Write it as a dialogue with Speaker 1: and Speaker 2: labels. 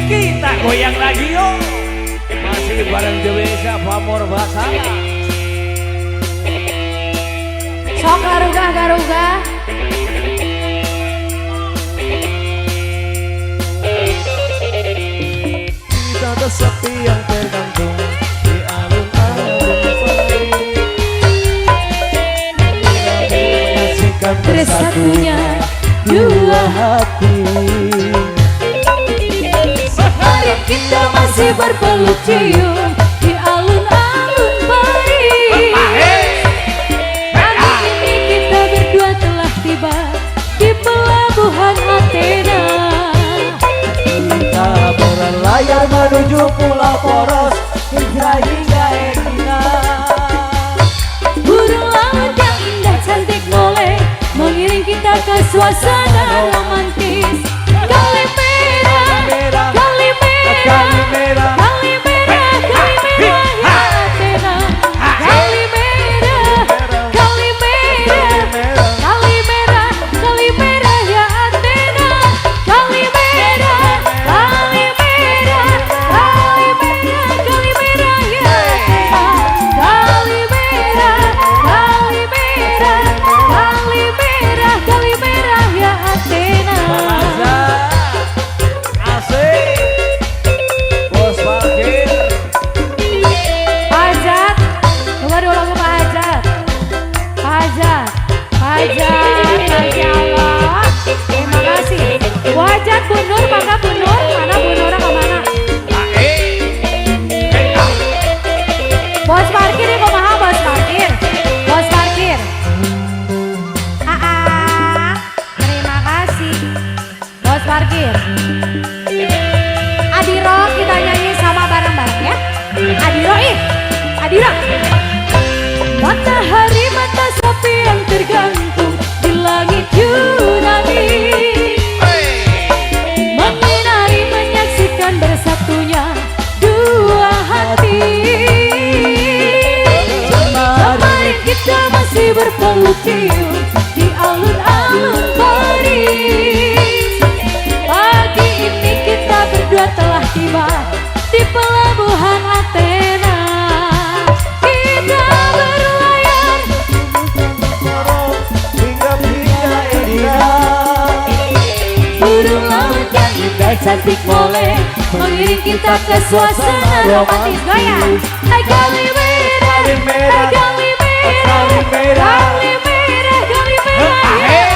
Speaker 1: Kita goyang lagi yo. Masih bareng Dewesa Pamor Basala.
Speaker 2: Sok garugah.
Speaker 3: Kita ada sepi yang tergantung di alun-alun menyaksikan bersatunya dua hati.
Speaker 2: Sehari kita masih berpeluk cium di alun-alun Paris. Pagi ini kita berdua telah tiba di pelabuhan Athena.
Speaker 3: Kita berlayar menuju Pulau Poros, hijrah hingga Egina.
Speaker 2: Burung laut yang indah cantik molek mengiring kita ke suasana romantis. Kalimera, Kalimera, Kalimera, Kalimera, Athena. Kalimera, Kalimera, Kalimera, Kalimera ya Athena. Kalimera, Kalimera, Kalimera, Kalimera ya Athena. Kalimera, Kalimera, Kalimera, Kalimera ya Athena.
Speaker 1: Asik. Bos parkir.
Speaker 2: Hajat, coba dulu ke Pak Hajat. Pak Hajat, Masya Allah. Terima kasih. Bu Hajat, Bu Nur, mana Bu Nur? Mana Bu Nur kemana? Bos parkir ini kumaha bos parkir? Bos parkir. Terima kasih. Bos parkir. Adiro kita nyanyi sama bareng-bareng ya. Adiro Adiro. Matahari mata sapi yang tergantung di langit Yunani, menyinari menyaksikan bersatunya dua hati. Kemarin kita masih berpeluk cium di alun-alun Paris. Pagi ini kita berdua telah tiba di pelabuhan Athena. Kita berlayar
Speaker 3: hingga Egina.
Speaker 2: burung laut yang indah cantik molek mengiring kita ke suasana romantis. Goyang. Hai Kalimera, hai Kalimera, Kalimera, Kalimera, Kalimera.